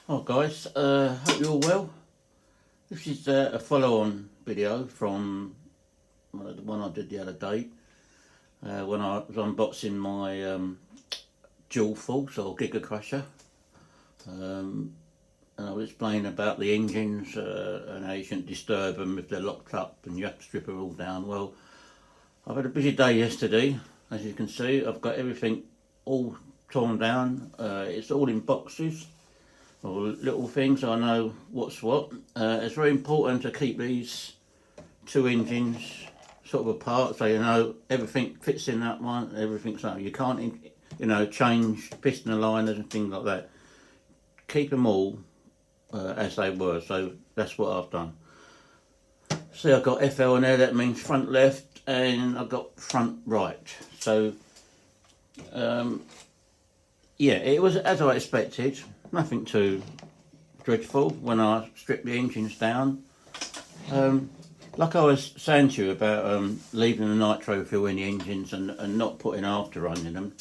Hi guys, hope you're all well. This is a follow-on video from the one I did the other day when I was unboxing my dual force or Gigger Crusher, and I was explaining about the engines and how you shouldn't disturb them if they're locked up and you have to strip them all down. Well, I've had a busy day yesterday, as you can see. I've got everything all torn down. It's all in boxes or little things. I know what's what. It's very important to keep these two engines sort of apart, so you know everything fits in that one. Everything's so you can't, change piston aligners and things like that. Keep them all as they were. So that's what I've done. See, I've got FL in there. That means front left, and I've got front right. So yeah, it was as I expected. Nothing too dreadful when I stripped the engines down. Like I was saying to you about leaving the nitro fuel in the engines and not putting after running them.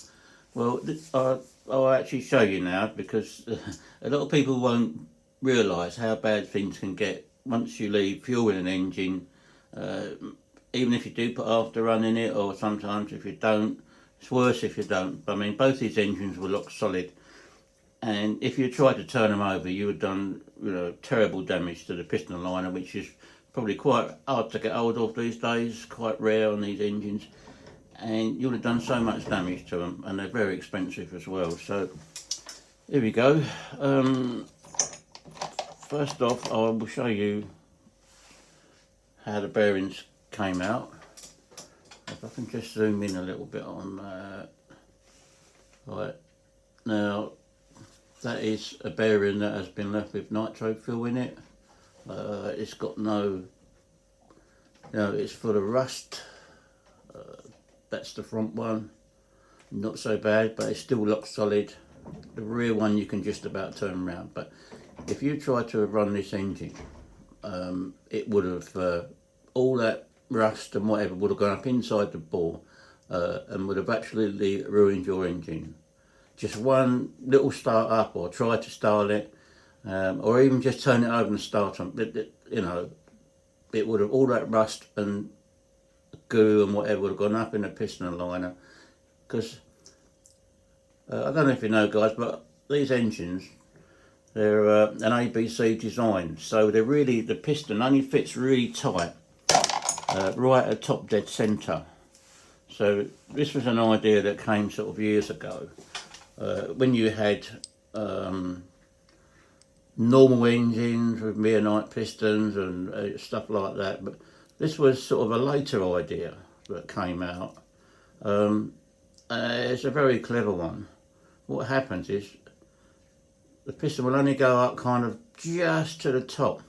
Well, I'll actually show you now, because a lot of people won't realise how bad things can get once you leave fuel in an engine. Even if you do put after running it, or sometimes if you don't, it's worse if you don't. I mean, both these engines were locked solid. And if you tried to turn them over, you would have done terrible damage to the piston liner, which is probably quite hard to get hold of these days, quite rare on these engines. And you would have done so much damage to them, and they're very expensive as well. So here we go. First off, I will show you how the bearings came out. If I can just zoom in a little bit on that. Right, now that is a bearing that has been left with nitro fuel in it. It's got it's full of rust. That's the front one. Not so bad, but it's still locked solid. The rear one you can just about turn around. But if you try to run this engine, it would have, all that rust and whatever would have gone up inside the bore and would have absolutely ruined your engine. Just one little start up, or try to start it, or even just turn it over and start on. It would have, all that rust and goo and whatever would have gone up in the piston liner. Because I don't know if you know, guys, but these engines, they're an ABC design, so they're really, the piston only fits really tight, right at top dead centre. So this was an idea that came sort of years ago. When you had normal engines with Meonite pistons and stuff like that, but this was sort of a later idea that came out. It's a very clever one. What happens is the piston will only go up kind of just to the top,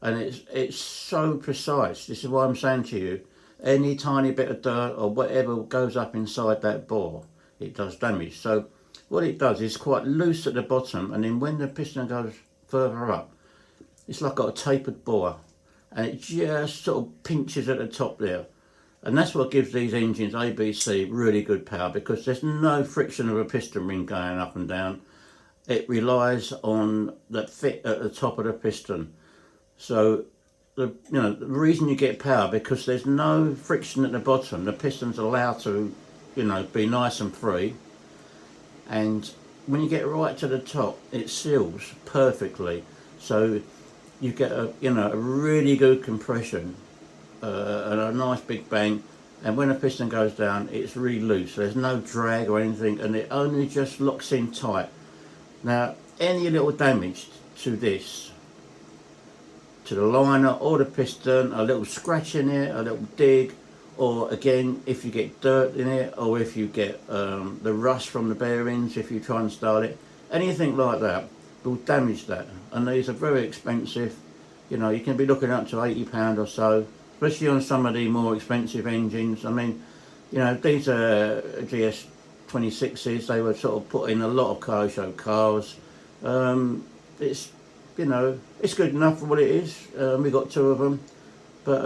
and it's so precise. This is why I'm saying to you, any tiny bit of dirt or whatever goes up inside that bore, it does damage. So what it does is quite loose at the bottom, and then when the piston goes further up, it's like got a tapered bore, and it just sort of pinches at the top there. And that's what gives these engines ABC really good power, because there's no friction of a piston ring going up and down. It relies on that fit at the top of the piston. So the reason you get power, because there's no friction at the bottom. The piston's allowed to be nice and free. And when you get right to the top, it seals perfectly, so you get a really good compression and a nice big bang. And when a piston goes down, it's really loose. There's no drag or anything, and it only just locks in tight. Now, any little damage to this, to the liner or the piston, a little scratch in it, a little dig, or again, if you get dirt in it, or if you get the rust from the bearings, if you try and start it, anything like that will damage that. And these are very expensive. You can be looking up to £80 or so, especially on some of the more expensive engines. I mean, these are GS26s. They were sort of put in a lot of Kyosho cars. It's it's good enough for what it is. We got two of them, but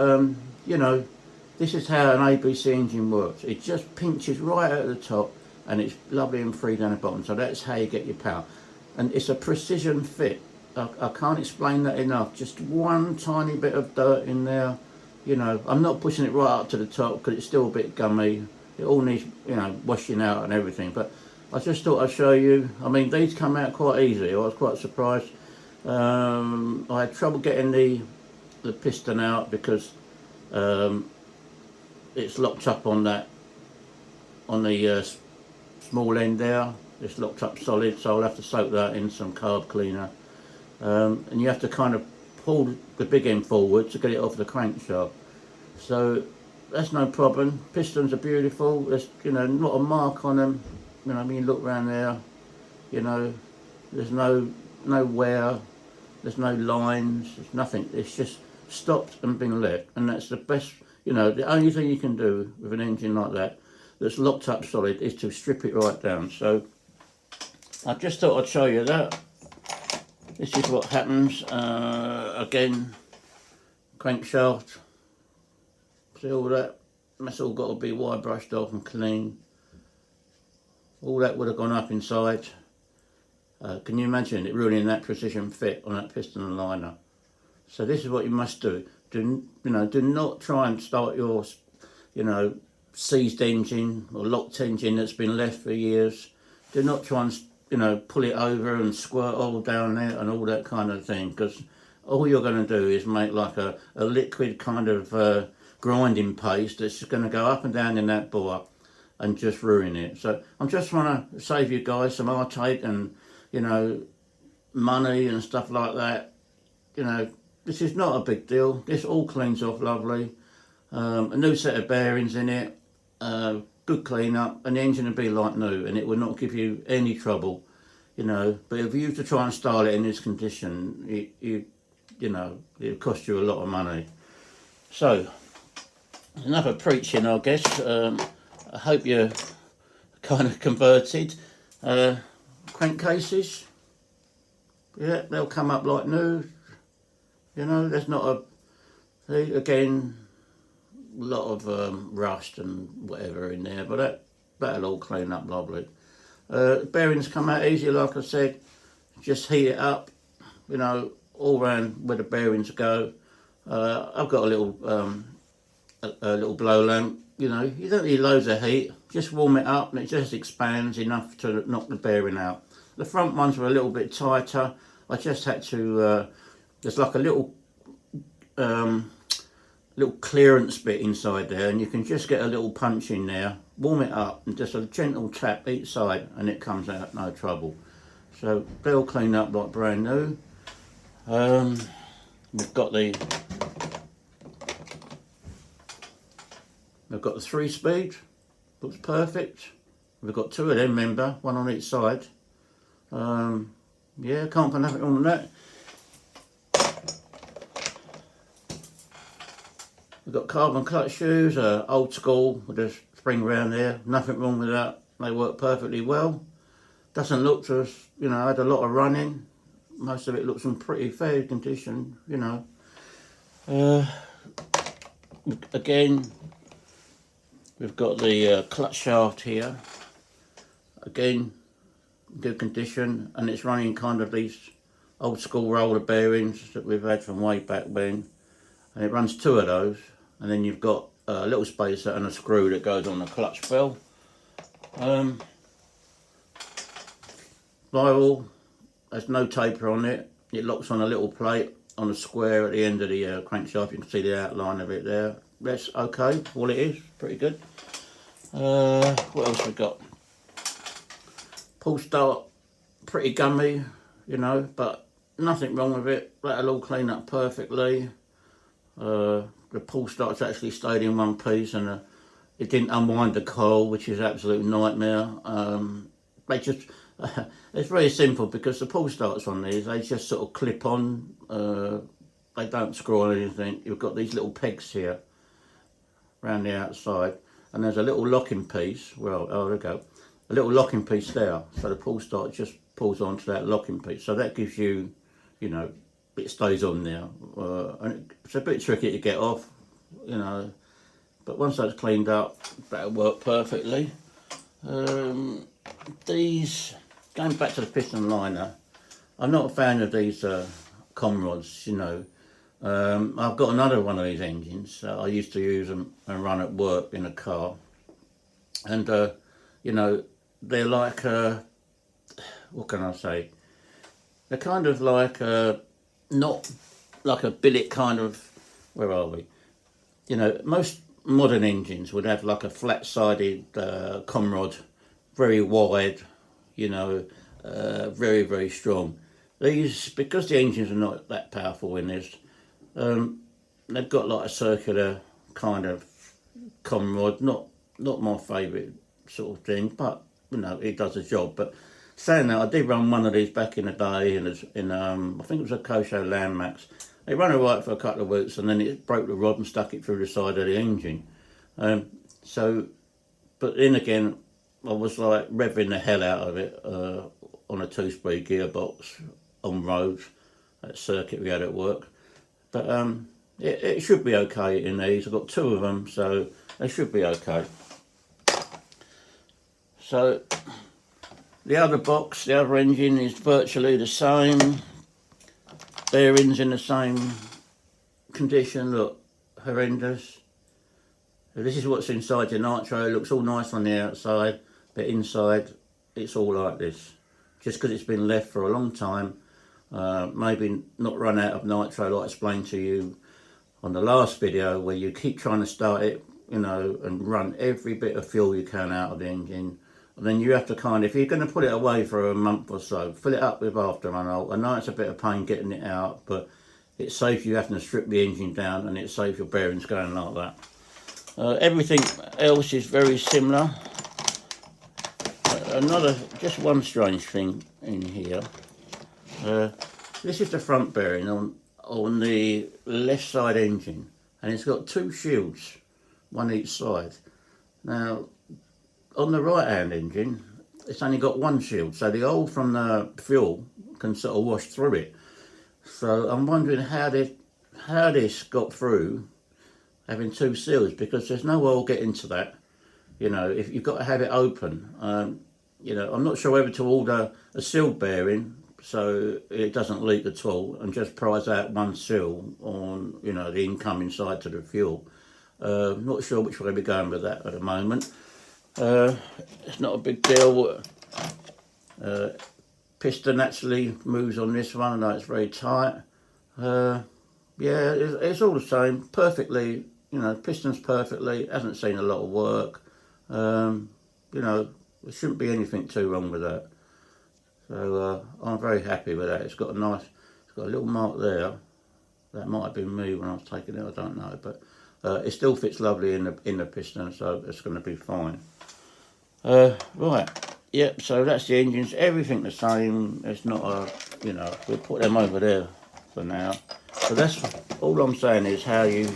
this is how an ABC engine works. It just pinches right at the top, and it's lovely and free down the bottom. So that's how you get your power. and it's a precision fit. I can't explain that enough. Just one tiny bit of dirt in there, you know. I'm not pushing it right up to the top because it's still a bit gummy. It all needs, you know, washing out and everything. But I just thought I'd show you. I mean, these come out quite easy. I was quite surprised. I had trouble getting the piston out because it's locked up on that, on the small end there. It's locked up solid, so I'll have to soak that in some carb cleaner. And you have to kind of pull the big end forward to get it off the crankshaft. So that's no problem. Pistons are beautiful. There's, you know, not a mark on them. You know, when you look around there, you know, there's no wear, there's no lines, there's nothing. It's just stopped and been left, and that's the best. You know, the only thing you can do with an engine like that that's locked up solid is to strip it right down. So I just thought I'd show you that. This is what happens. Again, crankshaft. See all that? That's all got to be wire brushed off and clean. All that would have gone up inside. Can you imagine it ruining that precision fit on that piston and liner? So this is what you must do. Do not try and start your, you know, seized engine or locked engine that's been left for years. Do not try and, you know, pull it over and squirt oil down there and all that kind of thing, because all you're going to do is make like a liquid kind of grinding paste that's going to go up and down in that bore and just ruin it. So I'm just trying to save you guys some heartache and, you know, money and stuff like that. You know, this is not a big deal. This all cleans off lovely. A new set of bearings in it, good clean up, and the engine will be like new, and it will not give you any trouble, you know. But if you were to try and style it in this condition, you know, it'll cost you a lot of money. So enough of preaching, I guess. I hope you're kind of converted. Crankcases, yeah, they'll come up like new. You know, there's not again, a lot of rust and whatever in there, but that'll all clean up lovely. Bearings come out easy, like I said. Just heat it up, you know, all around where the bearings go. I've got a little blow lamp. You know, you don't need loads of heat. Just warm it up and it just expands enough to knock the bearing out. The front ones were a little bit tighter. I just had to, there's like a little clearance bit inside there, and you can just get a little punch in there, warm it up, and just a gentle tap each side, and it comes out no trouble. So they'll clean up like brand new. We've got the 3-speed, looks perfect. We've got 2 of them, remember, one on each side. Yeah, can't put nothing on that. We've got carbon clutch shoes, old school with a spring around there. Nothing wrong with that. They work perfectly well. Doesn't look to us, you know, I had a lot of running. Most of it looks in pretty fair condition, you know. Again, we've got the clutch shaft here. Again, good condition, and it's running kind of these old school roller bearings that we've had from way back when. And it runs 2 of those, and then you've got a little spacer and a screw that goes on the clutch bell. Spiral, there's no taper on it. It locks on a little plate on a square at the end of the crankshaft. You can see the outline of it there. That's okay, all it is, pretty good. What else we got? Pull start, pretty gummy, you know, but nothing wrong with it. That'll all clean up perfectly. The pull start's actually stayed in one piece, and it didn't unwind the coil, which is an absolute nightmare. They just, it's very simple because the pull starts on these, they just sort of clip on, they don't screw on anything. You've got these little pegs here around the outside, and there's a little locking piece, well, oh, there we go, a little locking piece there, so the pull start just pulls onto that locking piece, so that gives you, you know, it stays on there, and it's a bit tricky to get off, you know, but once that's cleaned up, that'll work perfectly. These, going back to the piston liner, I'm not a fan of these comrods, you know. I've got another one of these engines. I used to use them and run at work in a car. And, you know, they're like, what can I say? They're kind of like, not like a billet kind of, where are we? You know, most modern engines would have like a flat-sided comrod, very wide, you know, very, very strong. These, because the engines are not that powerful in this, they've got like a circular kind of comrod, not my favourite sort of thing, but you know, it does the job. But saying that, I did run one of these back in the day in I think it was a Kyosho Landmax. It ran alright for a couple of weeks, and then it broke the rod and stuck it through the side of the engine. So, but then again, I was like revving the hell out of it on a 2-speed gearbox on roads, that circuit we had at work. But it should be okay in these. I've got 2 of them, so they should be okay. So the other box, the other engine is virtually the same. Bearings in the same condition, look, horrendous. This is what's inside your nitro. It looks all nice on the outside, but inside it's all like this. Just because it's been left for a long time, maybe not run out of nitro like I explained to you on the last video, where you keep trying to start it, you know, and run every bit of fuel you can out of the engine. And then you have to kind of, if you're going to put it away for a month or so, fill it up with afterrun oil. I know it's a bit of pain getting it out, but it saves you having to strip the engine down, and it saves your bearings going like that. Everything else is very similar. Just one strange thing in here. This is the front bearing on the left side engine, and it's got 2 shields, one each side. Now, on the right hand engine, it's only got 1 shield, so the oil from the fuel can sort of wash through it. So I'm wondering how this got through having 2 seals, because there's no oil getting to that. You know, if you've got to have it open. You know, I'm not sure whether to order a sealed bearing so it doesn't leak at all, and just price out 1 seal on, you know, the incoming side to the fuel. Not sure which way we're going with that at the moment. It's not a big deal. Piston actually moves on this one. I know it's very tight. Yeah, it's all the same. Perfectly, you know, pistons perfectly. Hasn't seen a lot of work. You know, there shouldn't be anything too wrong with that. So I'm very happy with that. It's got a little mark there. That might have been me when I was taking it. I don't know, but it still fits lovely in the piston, so it's going to be fine. Right, yep, so that's the engines, everything the same. It's not a, you know, we'll put them over there for now. So that's, all I'm saying is how you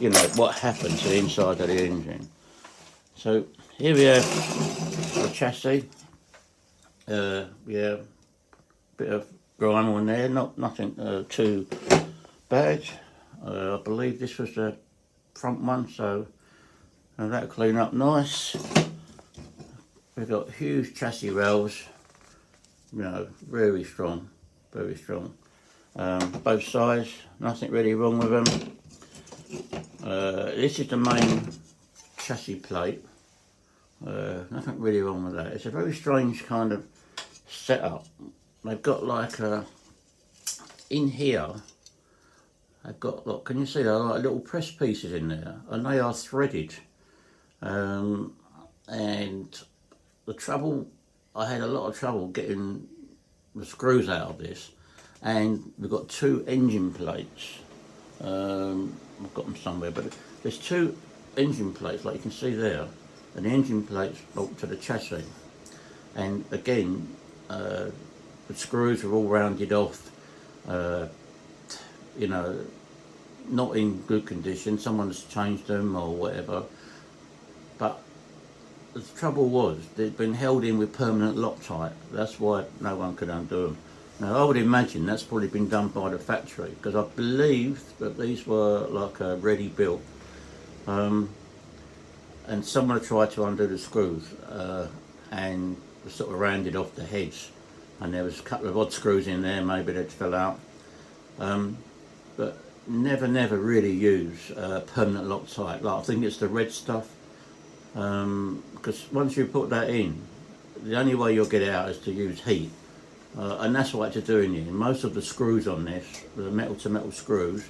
know, what happened to the inside of the engine. So here we have the chassis. Yeah, bit of grime on there, nothing too bad. I believe this was the front one, so that'll clean up nice. We've got huge chassis rails, you know, very strong, very strong. Both sides, nothing really wrong with them. This is the main chassis plate. Nothing really wrong with that. It's a very strange kind of setup. They've got like in here, they've got, look, can you see there are like little press pieces in there, and they are threaded. And the trouble, I had a lot of trouble getting the screws out of this, and we've got 2 engine plates. I've got them somewhere, but there's 2 engine plates, like you can see there, and the engine plates bolt to the chassis. And again, the screws are all rounded off, you know, not in good condition. Someone's changed them or whatever, but the trouble was they'd been held in with permanent Loctite. That's why no one could undo them. Now I would imagine that's probably been done by the factory, because I believe that these were like ready built, and someone tried to undo the screws and sort of rounded off the heads. and there was a couple of odd screws in there, maybe they'd fell out. But never really use permanent Loctite. Like I think it's the red stuff, because once you put that in, the only way you'll get it out is to use heat, and that's what you're doing here. Most of the screws on this, the metal to metal screws,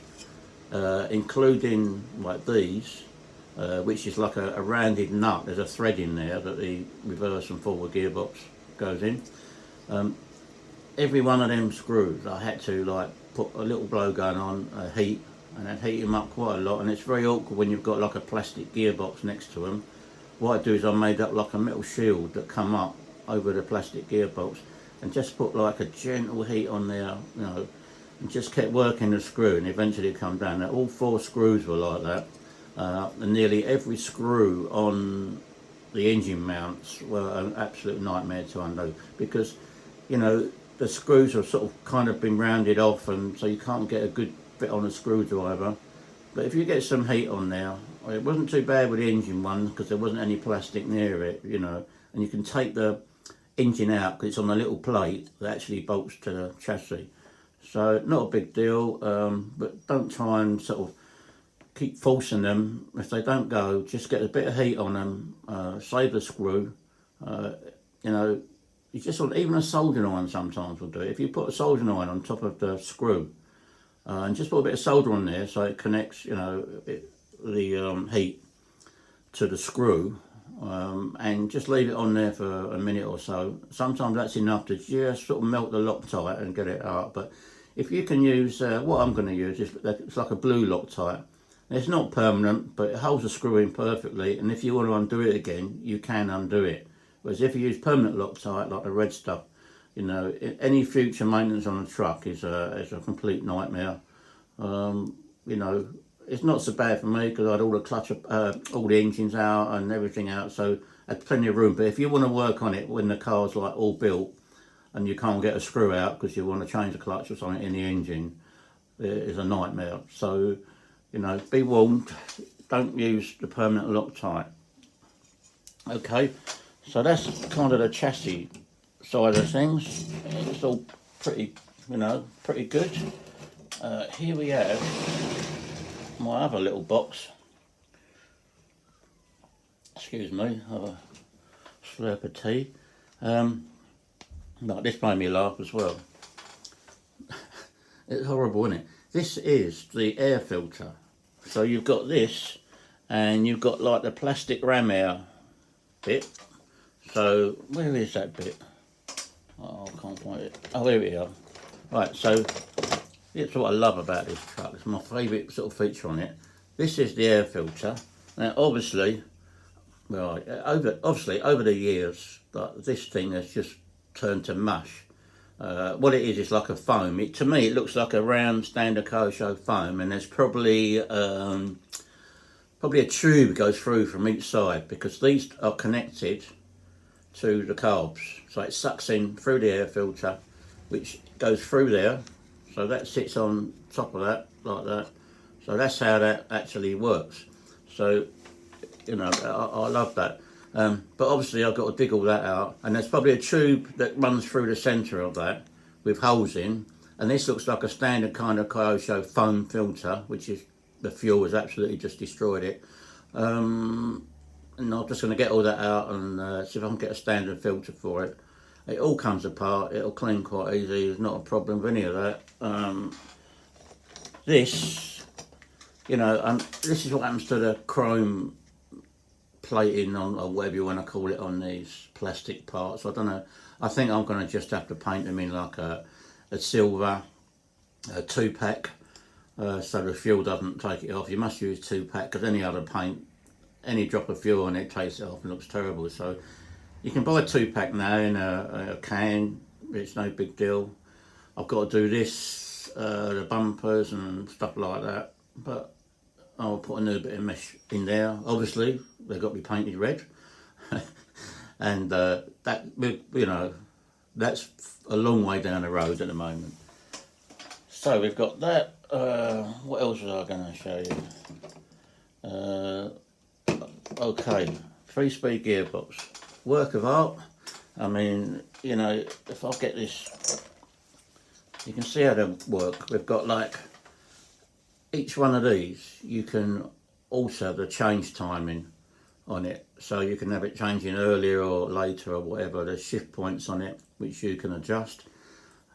including like these, which is like a rounded nut. There's a thread in there that the reverse and forward gearbox goes in. Every one of them screws I had to like put a little blow gun on, heat, and I'd heat them up quite a lot, and it's very awkward when you've got like a plastic gearbox next to them. What I do is I made up like a metal shield that come up over the plastic gearbox and just put like a gentle heat on there, you know, and just kept working the screw, and eventually it come down. Now, all 4 screws were like that, and nearly every screw on the engine mounts were an absolute nightmare to undo, because, you know, the screws are sort of kind of been rounded off, and so you can't get a good fit on a screwdriver. But if you get some heat on there, it wasn't too bad with the engine one because there wasn't any plastic near it, you know, and you can take the engine out because it's on a little plate that actually bolts to the chassis. So not a big deal, but don't try and sort of keep forcing them. If they don't go, just get a bit of heat on them, save the screw. You know, you just want, even a soldering iron sometimes will do it. If you put a soldering iron on top of the screw, and just put a bit of solder on there so it connects, you know, the heat to the screw, and just leave it on there for a minute or so. Sometimes that's enough to just sort of melt the Loctite and get it out. But if you can use, what I'm going to use is, it's like a blue Loctite. It's not permanent, but it holds the screw in perfectly, and if you want to undo it again, you can undo it. Whereas if you use permanent Loctite, like the red stuff, you know, any future maintenance on a truck is a complete nightmare. You know, it's not so bad for me because I had all the all the engines out and everything out, so I had plenty of room. But if you want to work on it when the car's like all built and you can't get a screw out because you want to change the clutch or something in the engine, it is a nightmare. So, you know, be warned, don't use the permanent Loctite. Okay, so that's kind of the chassis side of things. It's all pretty, you know, pretty good. Here we have my other little box. Excuse me, have a slurp of tea. No, this made me laugh as well. It's horrible, isn't it? This is the air filter. So you've got this, and you've got like the plastic ram air bit. So where is that bit? Oh, I can't find it. Oh, here we are. Right, so it's what I love about this truck. It's my favourite sort of feature on it. This is the air filter. Now, obviously, right, over the years, like, this thing has just turned to mush. What it is like a foam. To me, it looks like a round standard Kyosho foam, and there's probably a tube goes through from each side, because these are connected to the carbs. So it sucks in through the air filter, which goes through there. So that sits on top of that, like that. So that's how that actually works. So, you know, I love that. But obviously I've got to dig all that out, and there's probably a tube that runs through the centre of that with holes in, and this looks like a standard kind of Kyosho foam filter, which is, the fuel has absolutely just destroyed it. And I'm just going to get all that out and see if I can get a standard filter for it. It all comes apart, it'll clean quite easy, there's not a problem with any of that. This, you know, this is what happens to the chrome plating on, or whatever you want to call it, on these plastic parts. I don't know, I think I'm going to just have to paint them in like a silver, a 2-pack, so the fuel doesn't take it off. You must use 2-pack, because any other paint, any drop of fuel on it takes it off and looks terrible. So you can buy a 2-pack now in a can, it's no big deal. I've got to do this, the bumpers and stuff like that, but I'll put a new bit of mesh in there. Obviously, they've got to be painted red. And that, you know, that's a long way down the road at the moment. So we've got that. What else was I going to show you? Okay, 3-speed gearbox. Work of art. I mean, you know, if I get this, you can see how they work. We've got like, each one of these, you can alter the change timing on it. So you can have it changing earlier or later or whatever. There's shift points on it, which you can adjust.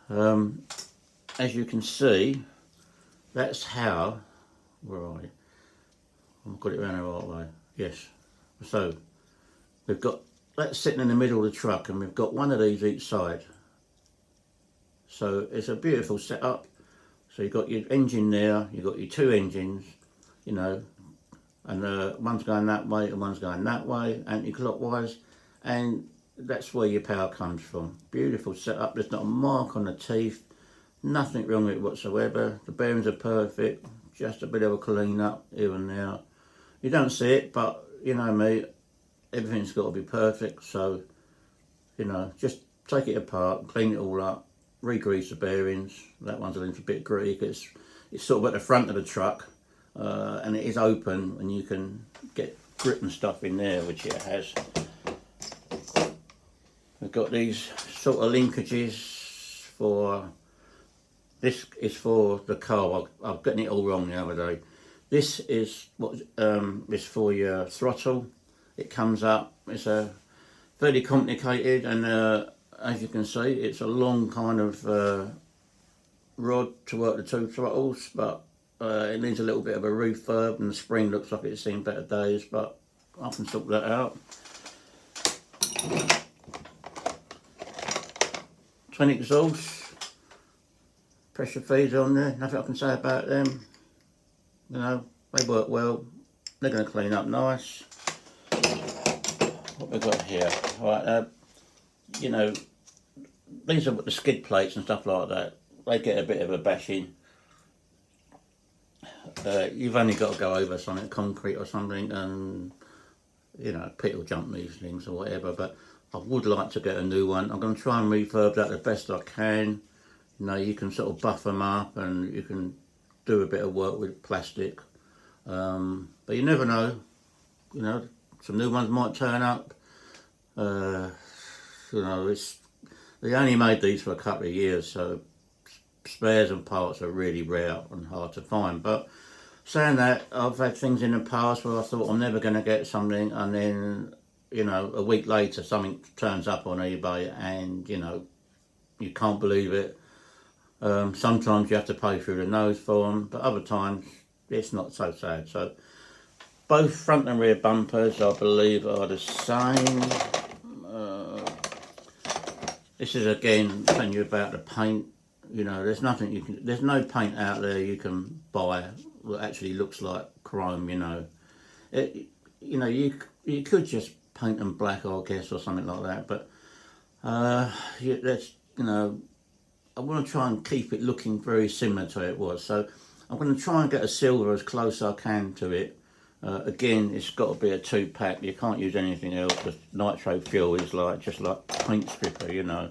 As you can see, that's how, where are you? I've got it around the right way, yes. So, we've got, that's sitting in the middle of the truck and we've got one of these each side. So it's a beautiful setup. So you've got your engine there, you've got your two engines, you know, and one's going that way and one's going that way, anti-clockwise, and that's where your power comes from. Beautiful setup, there's not a mark on the teeth, nothing wrong with it whatsoever. The bearings are perfect, just a bit of a clean up here and there. You don't see it, but you know me, everything's got to be perfect, so you know, just take it apart, clean it all up, re-grease the bearings. That one's a little bit gritty because it's sort of at the front of the truck, and it is open and you can get grip and stuff in there, which it has. We've got these sort of linkages for, this is for the car. I'm getting it all wrong the other day. This is what is for your throttle. It comes up, it's a fairly complicated, and as you can see, it's a long kind of rod to work the two throttles, but it needs a little bit of a refurb, and the spring looks like it's seen better days, but I can sort that out. 20 exhausts, pressure feeds on there, nothing I can say about them. You know, they work well, they're going to clean up nice. What we've got here, right, you know, these are the skid plates and stuff like that. They get a bit of a bashing. You've only got to go over something, concrete or something, and you know, Pete will jump these things or whatever, but I would like to get a new one. I'm going to try and refurb that the best I can. You know, you can sort of buff them up and you can do a bit of work with plastic, but you never know. You know, some new ones might turn up. You know, they only made these for a couple of years, so spares and parts are really rare and hard to find. But saying that, I've had things in the past where I thought I'm never going to get something, and then, you know, a week later something turns up on eBay and, you know, you can't believe it. Sometimes you have to pay through the nose for them, but other times it's not so sad. So both front and rear bumpers, I believe, are the same. This is again telling you about the paint. You know, there's nothing you can, there's no paint out there you can buy that actually looks like chrome. You know, you know, you could just paint them black, I guess, or something like that. But that's, you know, I want to try and keep it looking very similar to it was. So I'm going to try and get a silver as close as I can to it. Again, it's got to be a 2-pack. You can't use anything else because nitro fuel is like just like paint stripper, you know.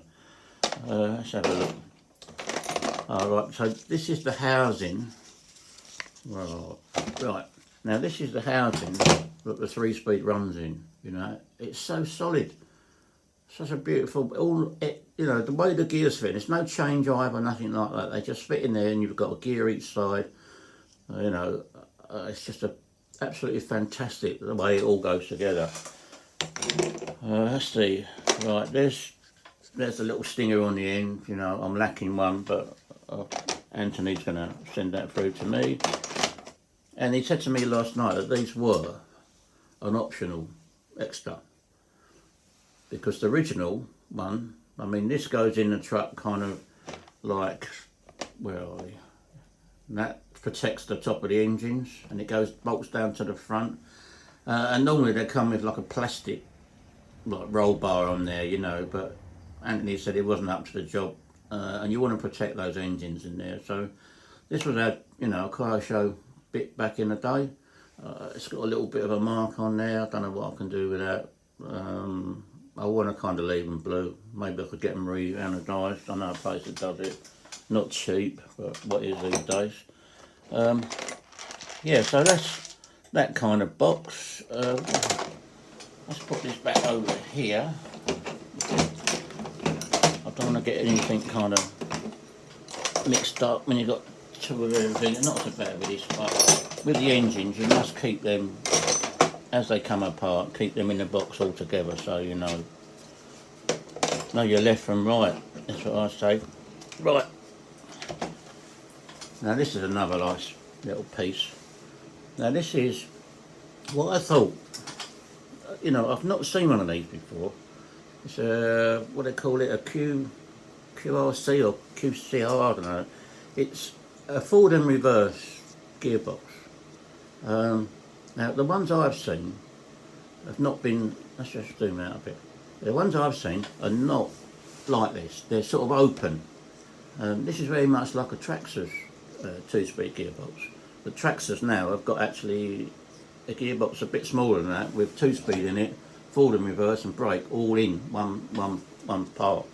Let's have a look. Alright, so this is the housing. Right, now this is the housing that the 3-speed runs in. You know, it's so solid. Such a beautiful, you know, the way the gears fit, there's no change either, nothing like that. They just fit in there and you've got a gear each side. You know, it's just absolutely fantastic the way it all goes together. Let's see, right, there's a little stinger on the end. You know, I'm lacking one, but Anthony's going to send that through to me. And he said to me last night that these were an optional extra, because the original one, I mean, this goes in the truck kind of like, where are we? And that protects the top of the engines, and it bolts down to the front. And normally they come with like a plastic like roll bar on there, you know, but Anthony said it wasn't up to the job, and you want to protect those engines in there. So this was a, you know, a Kyosho bit back in the day. It's got a little bit of a mark on there. I don't know what I can do with that. I want to kind of leave them blue. Maybe I could get them re-anodised. I know a place that does it. Not cheap, but what is these days. Yeah, so that's that kind of box. Let's put this back over here. to get anything kind of mixed up when you've got two of everything. Not so bad with this, but with the engines you must keep them as they come apart, keep them in the box all together so you know your left from right. That's what I say. Right. Now this is another nice little piece. Now this is what I thought. You know, I've not seen one of these before. It's a, what they call it, a QRC or QCR, I don't know. It's a forward and reverse gearbox. Now the ones I've seen have not been, let's just zoom out a bit. The ones I've seen are not like this. They're sort of open. This is very much like a Traxxas 2-speed gearbox. The Traxxas now have got actually a gearbox a bit smaller than that with 2-speed in it, forward and reverse and brake all in one part.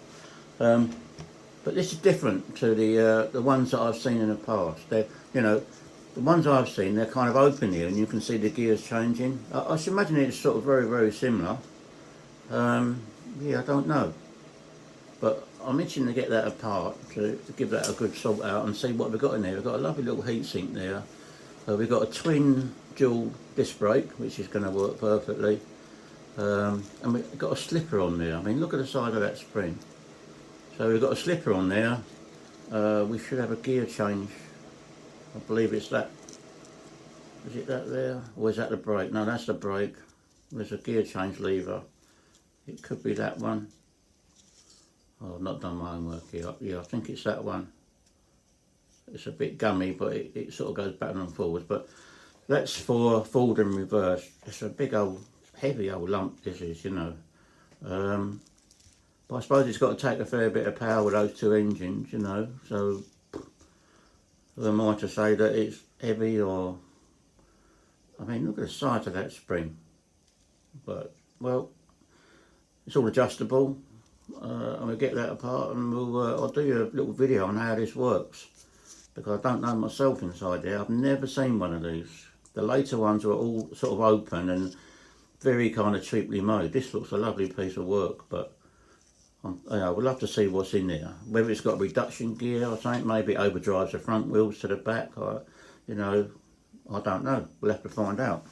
But this is different to the ones that I've seen in the past. They're, you know, the ones I've seen, they're kind of open here and you can see the gears changing. I should imagine it's sort of very similar. Yeah, I don't know. But I'm itching to get that apart to give that a good sort out and see what we've got in there. We've got a lovely little heatsink there. We've got a twin dual disc brake, which is going to work perfectly. And we've got a slipper on there. I mean, look at the size of that spring. So we've got a slipper on there. We should have a gear change. I believe it's that. Is it that there? Or is that the brake? No, that's the brake. There's a gear change lever. It could be that one. Oh, I've not done my homework here. Yeah, I think it's that one. It's a bit gummy, but it sort of goes back and forwards. But that's for forward and reverse. It's a big old, heavy old lump, this is, you know. But I suppose it's got to take a fair bit of power with those two engines, you know. So, who am I to say that it's heavy or... I mean, look at the size of that spring. But, well, it's all adjustable. And we'll get that apart and I'll do you a little video on how this works. Because I don't know myself inside there. I've never seen one of these. The later ones were all sort of open and very kind of cheaply made. This looks a lovely piece of work, but I would love to see what's in there. Whether it's got a reduction gear or something, maybe it overdrives the front wheels to the back, or, you know, I don't know. We'll have to find out.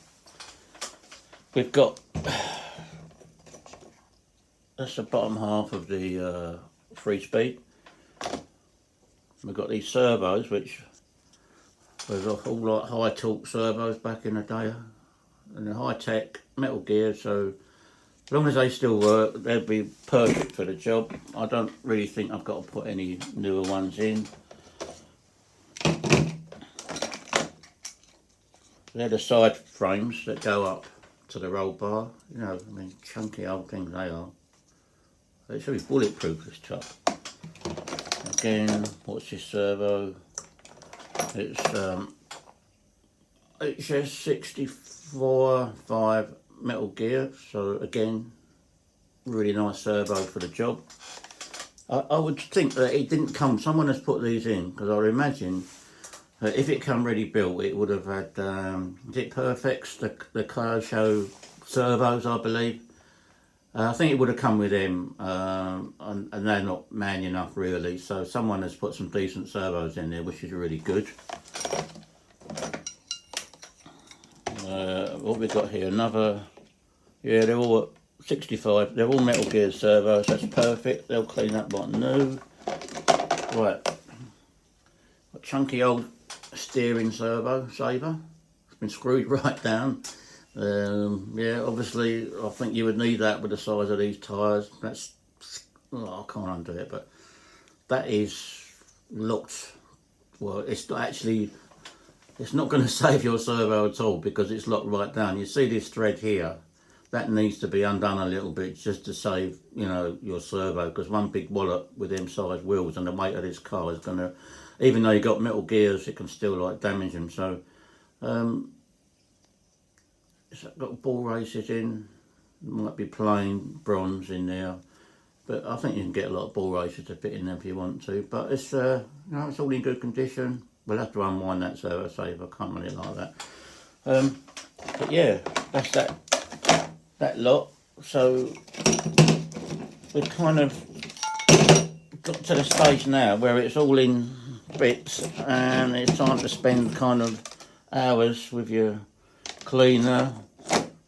We've got, that's the bottom half of the 3-speed. We've got these servos, which was all like high torque servos back in the day, and the high tech metal gears, so as long as they still work, they'd be perfect for the job. I don't really think I've got to put any newer ones in. They're the side frames that go up to the roll bar. You know, I mean, chunky old things they are. They should be bulletproof, this stuff. Again, what's this servo? It's HS64 metal gear, so again, really nice servo for the job. I would think that it didn't come, someone has put these in, because I would imagine if it come ready built, it would have had, is it Perfects, the Kyosho servos, I believe. I think it would have come with them, and they're not man enough really, so someone has put some decent servos in there, which is really good. What we've got here, another, yeah, they're all 65, they're all Metal Gear servos, that's perfect, they'll clean up like new. Right, got chunky old steering servo saver, it's been screwed right down. Yeah, obviously I think you would need that with the size of these tyres. That's, oh, I can't undo it, but that is locked. Well, it's not actually, it's not going to save your servo at all because it's locked right down. You see this thread here, that needs to be undone a little bit just to save, you know, your servo, because one big wallop with them size wheels and the weight of this car is going to, even though you've got metal gears, it can still like damage them. So it's got ball races in, might be plain bronze in there, but I think you can get a lot of ball races to fit in there if you want to. But it's you know, it's all in good condition. We'll have to unwind that servo saver, I can't run it like that. But yeah, that's that lot. So we've kind of got to the stage now where it's all in bits and it's time to spend kind of hours with your cleaner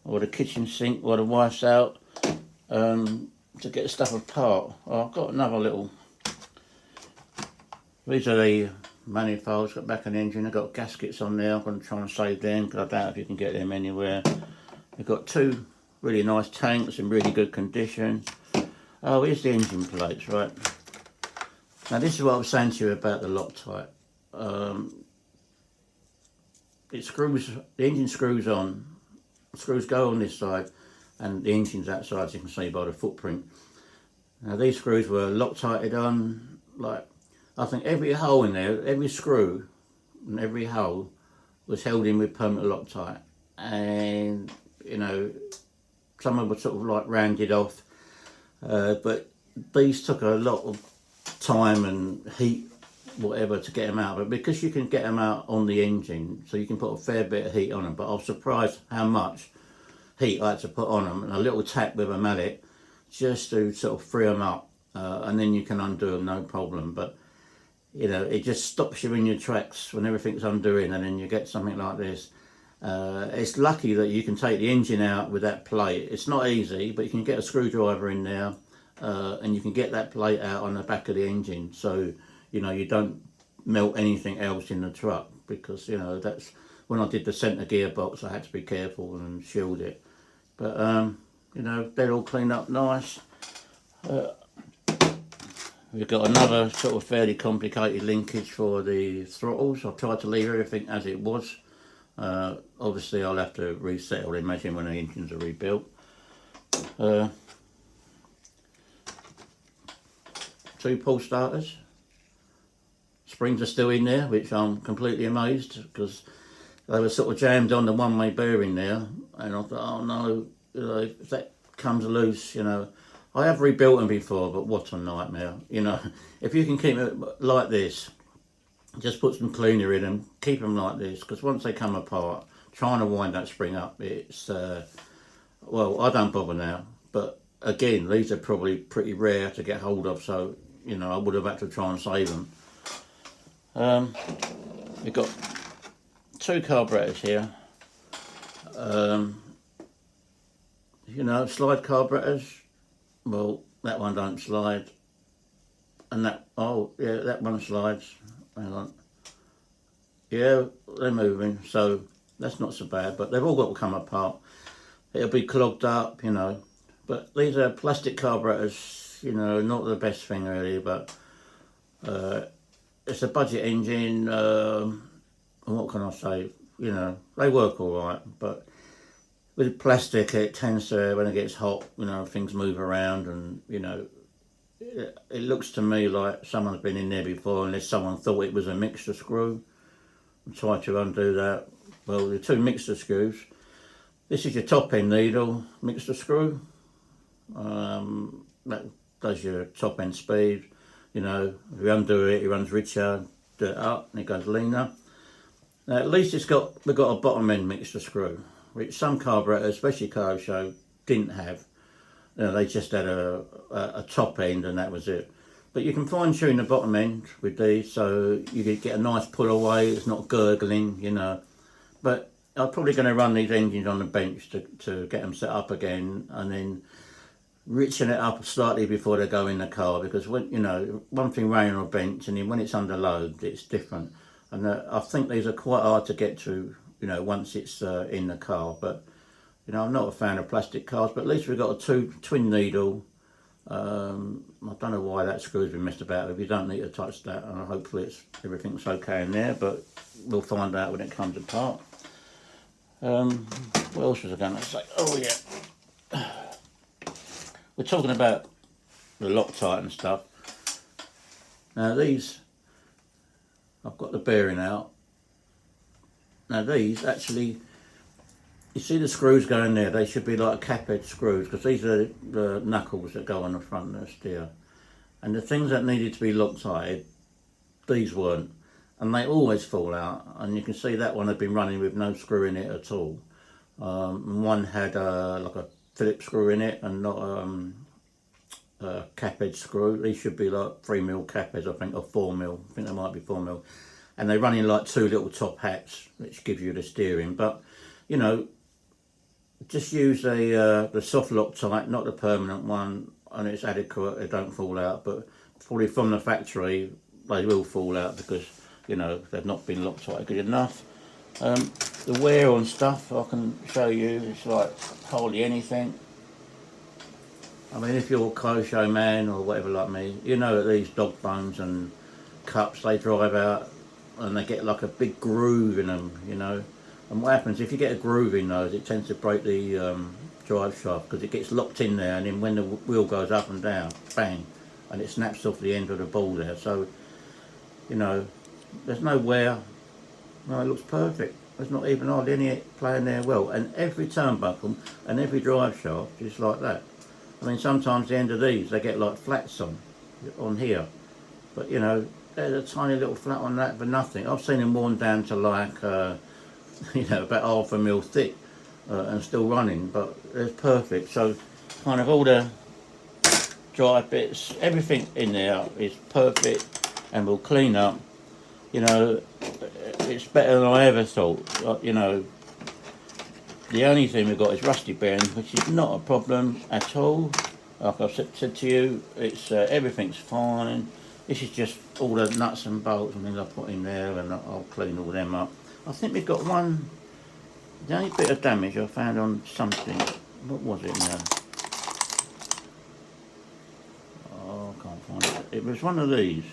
or the kitchen sink while the wife's out to get the stuff apart. I've got another little, these are the manifolds, got back on the engine, I've got gaskets on there. I'm going to try and save them because I doubt if you can get them anywhere. We've got two really nice tanks in really good condition. Oh, here's the engine plates, right. Now this is what I was saying to you about the Loctite. It screws, the engine screws on, screws go on this side and the engine's outside, as you can see by the footprint. Now these screws were Loctited on, like, I think every hole in there, every screw and every hole was held in with permanent Loctite. And, you know, some of them were sort of like rounded off, but these took a lot of time and heat, whatever, to get them out. But because you can get them out on the engine, so you can put a fair bit of heat on them. But I was surprised how much heat I had to put on them, and a little tap with a mallet just to sort of free them up, and then you can undo them no problem. But you know, it just stops you in your tracks when everything's undoing, and then you get something like this. It's lucky that you can take the engine out with that plate. It's not easy, but you can get a screwdriver in there and you can get that plate out on the back of the engine, so you know you don't melt anything else in the truck, because you know that's when I did the centre gearbox I had to be careful and shield it. But you know, they're all cleaned up nice. We've got another sort of fairly complicated linkage for the throttles. I've tried to leave everything as it was. Obviously I'll have to reset or imagine when the engines are rebuilt. Two pull starters. Springs are still in there, which I'm completely amazed, because they were sort of jammed on the one-way bearing there, and I thought, oh no, you know, if that comes loose, you know. I have rebuilt them before, but what a nightmare, you know. If you can keep it like this, just put some cleaner in them, keep them like this, because once they come apart, trying to wind that spring up, it's, well, I don't bother now, but again, these are probably pretty rare to get hold of, so, you know, I would have had to try and save them. We've got two carburetors here. You know, slide carburetors. Well, that one don't slide, and that, oh yeah, that one slides. Hang on. Yeah, they're moving, so that's not so bad, but they've all got to come apart. It'll be clogged up, you know, but these are plastic carburetors, you know, not the best thing really, but it's a budget engine, what can I say, you know, they work all right, but with plastic it tends to, when it gets hot, you know, things move around, and you know, it looks to me like someone's been in there before, unless someone thought it was a mixture screw and tried to undo that. Well, the two mixture screws, this is your top end needle mixture screw, that does your top end speed, you know, if you undo it, it runs richer, do it up and it goes leaner. Now at least we've got a bottom end mixture screw, which some carburetors, especially Kyosho, didn't have. You know, they just had a top end and that was it. But you can fine tune the bottom end with these, so you could get a nice pull away, it's not gurgling, you know. But I'm probably going to run these engines on the bench to get them set up again, and then richen it up slightly before they go in the car, because when, you know, one thing running on a bench, and then when it's under load, it's different. And I think these are quite hard to get to, you know, once it's in the car. But you know, I'm not a fan of plastic cars, but at least we've got a twin needle. I don't know why that screw's been messed about with. You don't need to touch that, and hopefully everything's okay in there, but we'll find out when it comes apart. What else was I going to say? Oh yeah, we're talking about the Loctite and stuff. Now these, I've got the bearing out. Now these actually, you see the screws going there, they should be like cap head screws, because these are the knuckles that go on the front of the steer. And the things that needed to be Loctited, these weren't. And they always fall out, and you can see that one had been running with no screw in it at all. And one had like a Phillips screw in it, and not cap head screw. These should be like 3mm cap heads, I think, or 4mm. I think they might be 4mm. And they run in like 2 little top hats, which gives you the steering. But, you know, just use the soft Loctite, not the permanent one, and it's adequate. They don't fall out, but probably from the factory they will fall out because, you know, they've not been Loctite good enough. The wear on stuff I can show you, it's like hardly anything. I mean, if you're a Kyosho man or whatever like me, you know that these dog bones and cups, they drive out and they get like a big groove in them, you know. And what happens, if you get a groove in those, it tends to break the drive shaft because it gets locked in there, and then when the wheel goes up and down, bang, and it snaps off the end of the ball there. So, you know, there's no wear. No, it looks perfect. There's not even hardly any playing there well. And every turnbuckle and every drive shaft is like that. I mean, sometimes the end of these, they get like flats on here. But, you know, there's a tiny little flat on that for nothing. I've seen them worn down to like, you know, about 1/2 mil thick and still running, but it's perfect. So kind of all the drive bits, everything in there is perfect and will clean up. You know, it's better than I ever thought. You know, the only thing we've got is rusty bearings, which is not a problem at all. Like I've said to you, it's everything's fine. This is just all the nuts and bolts and things I put in there, and I'll clean all them up. I think we've got one, the only bit of damage I found on something. What was it now? Oh, I can't find it. It was one of these.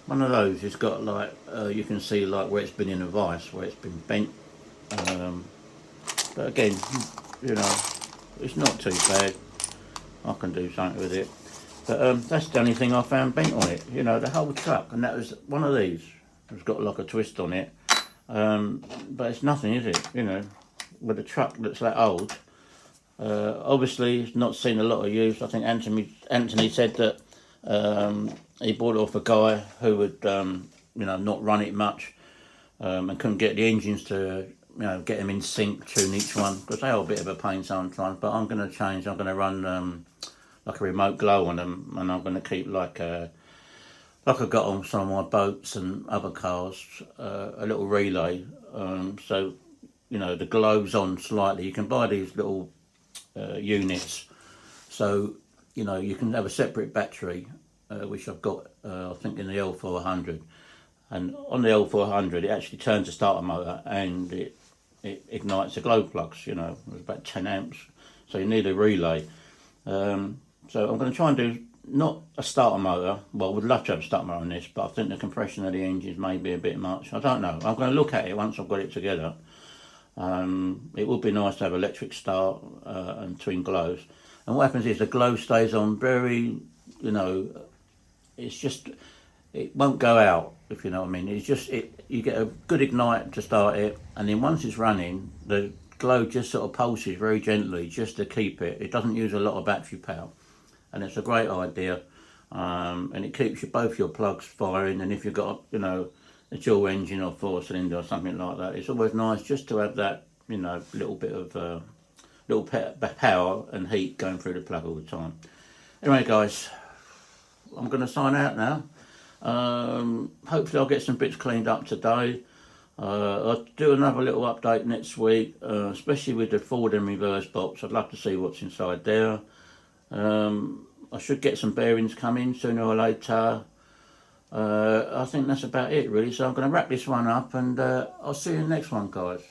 One of those, it's got like, you can see like where it's been in a vice, where it's been bent. But again, you know, it's not too bad. I can do something with it. But that's the only thing I found bent on it. You know, the whole truck, and that was one of these. It's got like a twist on it. But it's nothing, is it? You know, with a truck that's that old. Obviously, it's not seen a lot of use. I think Anthony said that he bought it off a guy who would, you know, not run it much and couldn't get the engines to, you know, get them in sync, tune each one, because they are a bit of a pain sometimes. But I'm going to change. I'm going to run like a remote glow on them, and I'm going to keep like I got on some of my boats and other cars, a little relay. So, you know, the glow's on slightly. You can buy these little units, so, you know, you can have a separate battery, which I've got, I think, in the L400. And on the L400, it actually turns the starter motor and it ignites the glow plugs, you know, it's about 10 amps. So you need a relay. So I'm going to try and do not a starter motor. Well, I would love to have a starter motor on this, but I think the compression of the engines may be a bit much. I don't know. I'm going to look at it once I've got it together. It would be nice to have electric start and twin glows. And what happens is the glow stays on very, you know, it's just, it won't go out, if you know what I mean. It's just, you get a good ignite to start it, and then once it's running, the glow just sort of pulses very gently just to keep it. It doesn't use a lot of battery power, and it's a great idea. And it keeps both your plugs firing, and if you've got, you know, a dual engine or 4-cylinder or something like that, it's always nice just to have that, you know, little bit of power and heat going through the plug all the time. Anyway, guys, I'm going to sign out now. Hopefully I'll get some bits cleaned up today. I'll do another little update next week, especially with the forward and reverse box. I'd love to see what's inside there. I should get some bearings coming sooner or later. I think that's about it really, so I'm going to wrap this one up, and I'll see you in the next one, guys.